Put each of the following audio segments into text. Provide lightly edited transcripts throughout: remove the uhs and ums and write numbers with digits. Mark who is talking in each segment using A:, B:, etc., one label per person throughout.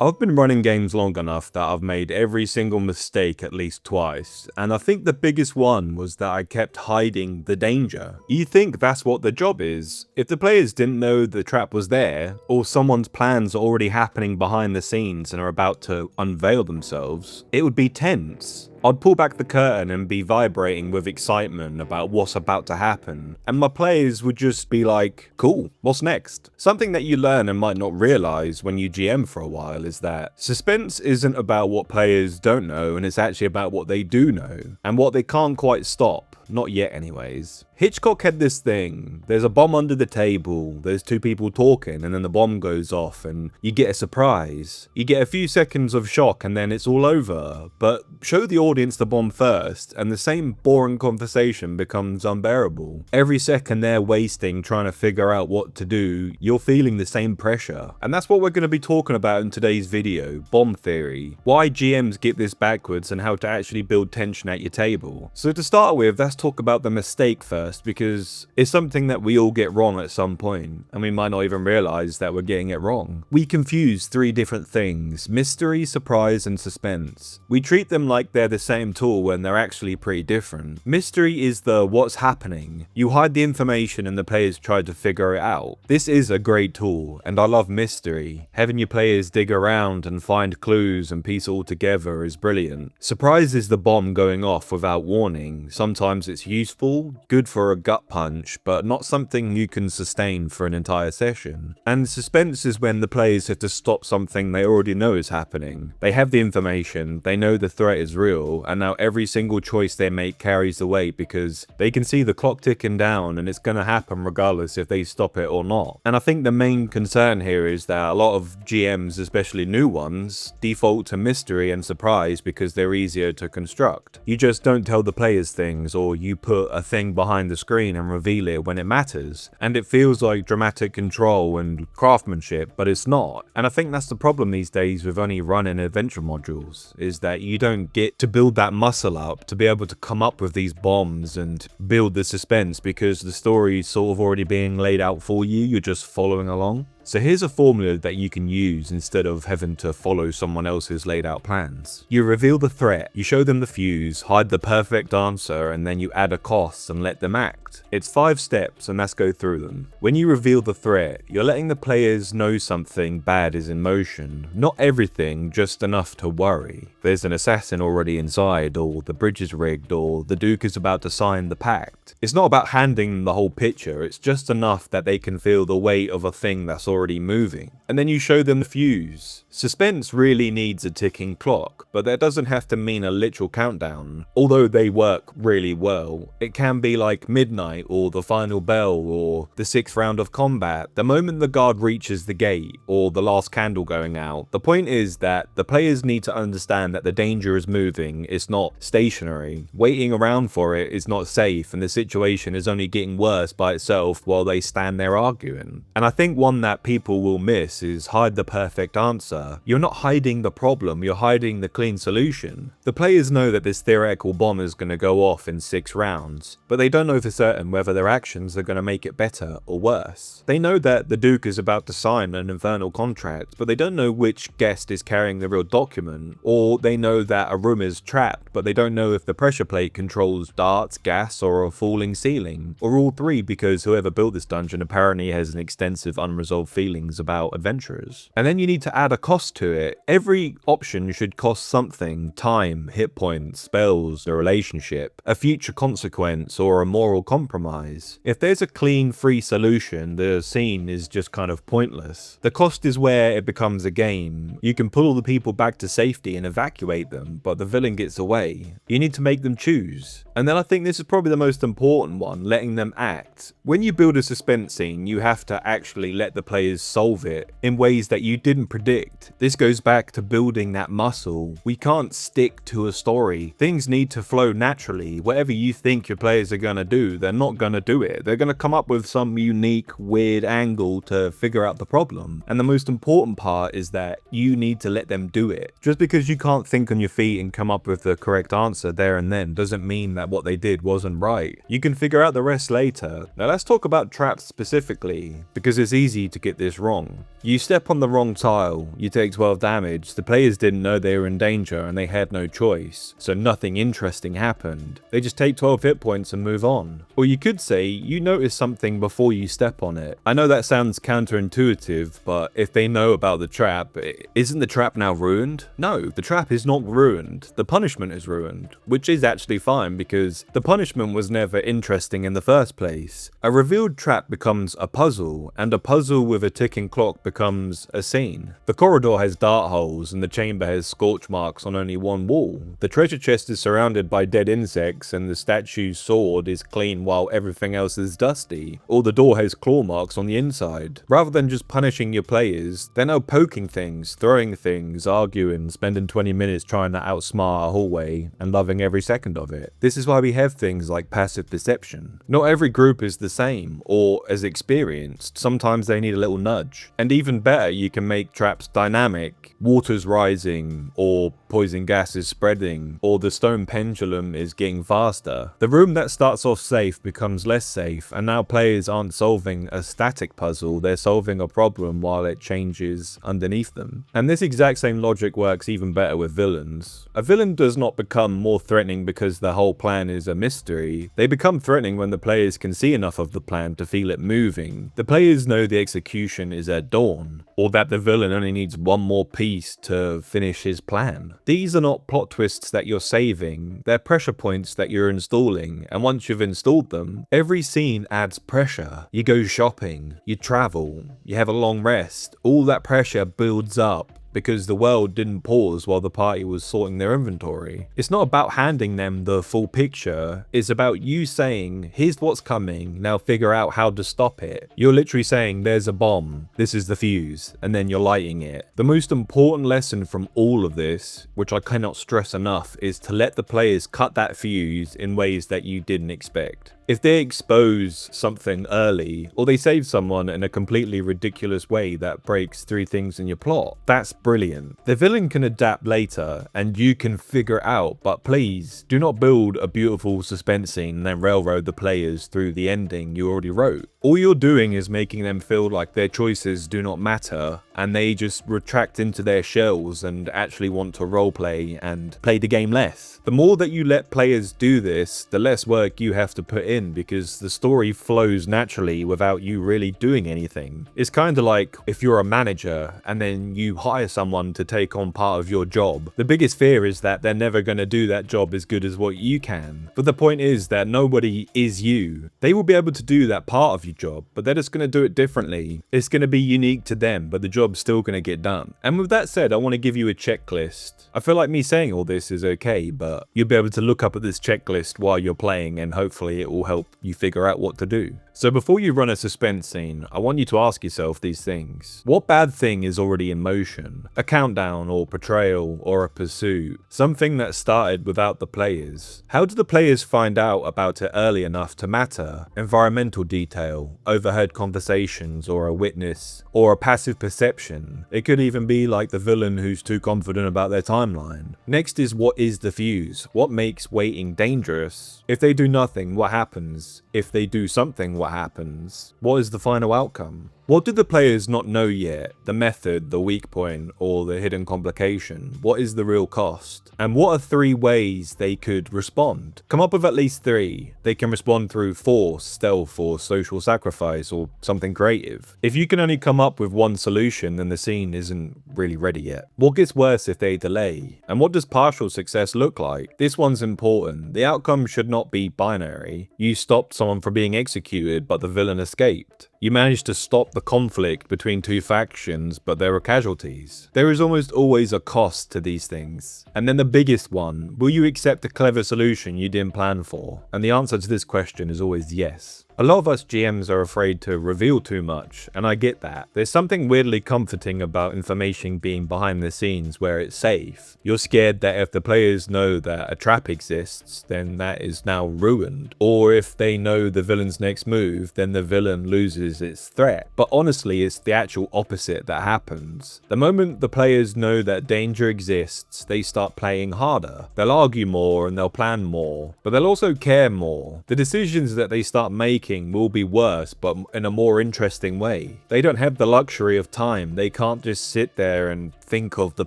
A: I've been running games long enough that I've made every single mistake at least twice, and I think the biggest one was that I kept hiding the danger. You think that's what the job is. If the players didn't know the trap was there, or someone's plans are already happening behind the scenes and are about to unveil themselves, it would be tense. I'd pull back the curtain and be vibrating with excitement about what's about to happen, and my players would just be like, cool, what's next? Something that you learn and might not realize when you GM for a while is that suspense isn't about what players don't know, and it's actually about what they do know, and what they can't quite stop. Not yet anyways. Hitchcock had this thing, there's a bomb under the table, there's two people talking, and then the bomb goes off and you get a surprise. You get a few seconds of shock and then it's all over, but show the audience the bomb first and the same boring conversation becomes unbearable. Every second they're wasting trying to figure out what to do, you're feeling the same pressure. And that's what we're going to be talking about in today's video, bomb theory, why GMs get this backwards and how to actually build tension at your table. So to start with, let's talk about the mistake first, because it's something that we all get wrong at some point, and we might not even realize that we're getting it wrong. We confuse three different things: mystery, surprise, and suspense. We treat them like they're the same tool when they're actually pretty different. Mystery is the what's happening. You hide the information and the players try to figure it out. This is a great tool, and I love mystery. Having your players dig around and find clues and piece it all together is brilliant. Surprise is the bomb going off without warning. Sometimes it's useful, good for a gut punch, but not something you can sustain for an entire session. And suspense is when the players have to stop something they already know is happening. They have the information, they know the threat is real, and now every single choice they make carries the weight because they can see the clock ticking down and it's gonna happen regardless if they stop it or not. And I think the main concern here is that a lot of GMs, especially new ones, default to mystery and surprise because they're easier to construct. You just don't tell the players things, or you put a thing behind the screen and reveal it when it matters, and it feels like dramatic control and craftsmanship, but it's not. And I think that's the problem these days with only running adventure modules, is that you don't get to build that muscle up to be able to come up with these bombs and build the suspense because the story's sort of already being laid out for you, you're just following along. So here's a formula that you can use instead of having to follow someone else's laid out plans. You reveal the threat, you show them the fuse, hide the perfect answer, and then you add a cost and let them act. It's 5 steps and let's go through them. When you reveal the threat, you're letting the players know something bad is in motion. Not everything, just enough to worry. There's an assassin already inside, or the bridge is rigged, or the Duke is about to sign the pact. It's not about handing them the whole picture, it's just enough that they can feel the weight of a thing that's already moving. And then you show them the fuse. Suspense really needs a ticking clock, but that doesn't have to mean a literal countdown. Although they work really well, it can be like midnight or the final bell or the 6th round of combat, the moment the guard reaches the gate or the last candle going out. The point is that the players need to understand that the danger is moving, it's not stationary. Waiting around for it is not safe, and the situation is only getting worse by itself while they stand there arguing. And I think one that people will miss is hide the perfect answer. You're not hiding the problem, you're hiding the clean solution. The players know that this theoretical bomb is going to go off in 6 rounds, but they don't know for certain whether their actions are going to make it better or worse. They know that the Duke is about to sign an infernal contract, but they don't know which guest is carrying the real document, or they know that a room is trapped, but they don't know if the pressure plate controls darts, gas, or a falling ceiling, or all 3 because whoever built this dungeon apparently has an extensive unresolved feelings about adventurers. And then you need to add a cost to it. Every option should cost something: time, hit points, spells, a relationship, a future consequence, or a moral compromise. If there's a clean, free solution, the scene is just kind of pointless. The cost is where it becomes a game. You can pull all the people back to safety and evacuate them, but the villain gets away. You need to make them choose. And then I think this is probably the most important one, letting them act. When you build a suspense scene, you have to actually let the players solve it in ways that you didn't predict. This goes back to building that muscle. We can't stick to a story. Things need to flow naturally. Whatever you think your players are gonna do, they're not gonna do it. They're gonna come up with some unique, weird angle to figure out the problem. And the most important part is that you need to let them do it. Just because you can't think on your feet and come up with the correct answer there and then doesn't mean that what they did wasn't right. You can figure out the rest later. Now let's talk about traps specifically, because it's easy to get get this wrong. You step on the wrong tile, you take 12 damage, the players didn't know they were in danger and they had no choice, so nothing interesting happened. They just take 12 hit points and move on. Or you could say, you notice something before you step on it. I know that sounds counterintuitive, but if they know about the trap, isn't the trap now ruined? No, the trap is not ruined, the punishment is ruined, which is actually fine because the punishment was never interesting in the first place. A revealed trap becomes a puzzle, and a puzzle with a ticking clock becomes a scene. The corridor has dart holes and the chamber has scorch marks on only one wall. The treasure chest is surrounded by dead insects and the statue's sword is clean while everything else is dusty. Or the door has claw marks on the inside. Rather than just punishing your players, they're now poking things, throwing things, arguing, spending 20 minutes trying to outsmart a hallway and loving every second of it. This is why we have things like passive perception. Not every group is the same or as experienced. Sometimes they need a little nudge. And even better, you can make traps dynamic. Water's rising, or poison gas is spreading, or the stone pendulum is getting faster. The room that starts off safe becomes less safe, and now players aren't solving a static puzzle, they're solving a problem while it changes underneath them. And this exact same logic works even better with villains. A villain does not become more threatening because the whole plan is a mystery. They become threatening when the players can see enough of the plan to feel it moving. The players know the execution is at dawn, or that the villain only needs one more piece to finish his plan. These are not plot twists that you're saving, they're pressure points that you're installing, and once you've installed them, every scene adds pressure. You go shopping, you travel, you have a long rest, all that pressure builds up because the world didn't pause while the party was sorting their inventory. It's not about handing them the full picture, it's about you saying, here's what's coming, now figure out how to stop it. You're literally saying, there's a bomb, this is the fuse, and then you're lighting it. The most important lesson from all of this, which I cannot stress enough, is to let the players cut that fuse in ways that you didn't expect. If they expose something early, or they save someone in a completely ridiculous way that breaks 3 things in your plot, that's brilliant. The villain can adapt later, and you can figure out, but please, do not build a beautiful suspense scene and then railroad the players through the ending you already wrote. All you're doing is making them feel like their choices do not matter, and they just retract into their shells and actually want to roleplay and play the game less. The more that you let players do this, the less work you have to put in because the story flows naturally without you really doing anything. It's kind of like if you're a manager and then you hire someone to take on part of your job. The biggest fear is that they're never going to do that job as good as what you can. But the point is that nobody is you. They will be able to do that part of your job, but they're just going to do it differently. It's going to be unique to them, but the job's still going to get done. And with that said, I want to give you a checklist. I feel like me saying all this is okay, but you'll be able to look up at this checklist while you're playing and hopefully it will help you figure out what to do. So before you run a suspense scene, I want you to ask yourself these things. What bad thing is already in motion? A countdown or betrayal or a pursuit? Something that started without the players? How did the players find out about it early enough to matter? Environmental detail, overheard conversations or a witness, or a passive perception. It could even be like the villain who's too confident about their timeline. Next is what is the fuse? What makes waiting dangerous? If they do nothing, what happens? If they do something, what happens? What is the final outcome? What do the players not know yet? The method, the weak point, or the hidden complication? What is the real cost? And what are 3 ways they could respond? Come up with at least 3. They can respond through force, stealth, or social sacrifice, or something creative. If you can only come up with one solution, then the scene isn't really ready yet. What gets worse if they delay? And what does partial success look like? This one's important. The outcome should not be binary. You stopped someone from being executed, but the villain escaped. You managed to stop the conflict between 2 factions, but there were casualties. There is almost always a cost to these things. And then the biggest one, will you accept a clever solution you didn't plan for? And the answer to this question is always yes. A lot of us GMs are afraid to reveal too much, and I get that. There's something weirdly comforting about information being behind the scenes where it's safe. You're scared that if the players know that a trap exists, then that is now ruined. Or if they know the villain's next move, then the villain loses its threat. But honestly, it's the actual opposite that happens. The moment the players know that danger exists, they start playing harder. They'll argue more and they'll plan more, but they'll also care more. The decisions that they start making thinking will be worse, but in a more interesting way. They don't have the luxury of time. They can't just sit there and think of the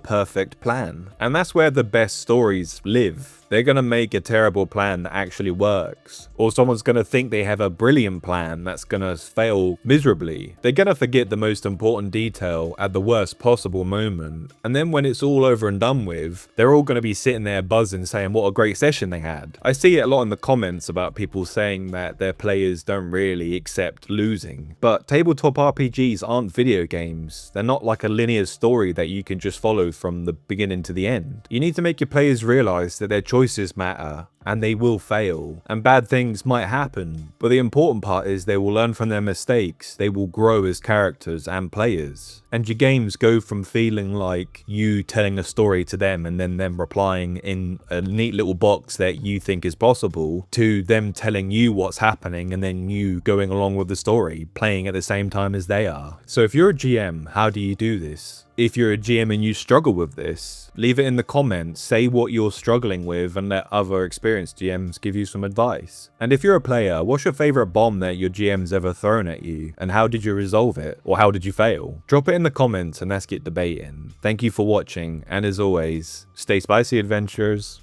A: perfect plan. And that's where the best stories live. They're gonna make a terrible plan that actually works. Or someone's gonna think they have a brilliant plan that's gonna fail miserably. They're gonna forget the most important detail at the worst possible moment. And then when it's all over and done with, they're all gonna be sitting there buzzing saying what a great session they had. I see it a lot in the comments about people saying that their players don't really accept losing. But tabletop RPGs aren't video games. They're not like a linear story that you can just follow from the beginning to the end. You need to make your players realize that their choices matter, and they will fail, and bad things might happen, but the important part is they will learn from their mistakes, they will grow as characters and players. And your games go from feeling like you telling a story to them and then them replying in a neat little box that you think is possible, to them telling you what's happening and then you going along with the story, playing at the same time as they are. So if you're a GM, how do you do this? If you're a GM and you struggle with this, leave it in the comments, say what you're struggling with and let other experienced GMs give you some advice. And if you're a player, what's your favorite bomb that your GM's ever thrown at you? And how did you resolve it? Or how did you fail? Drop it in the comments and let's get debating. Thank you for watching, and as always, stay spicy, adventurers.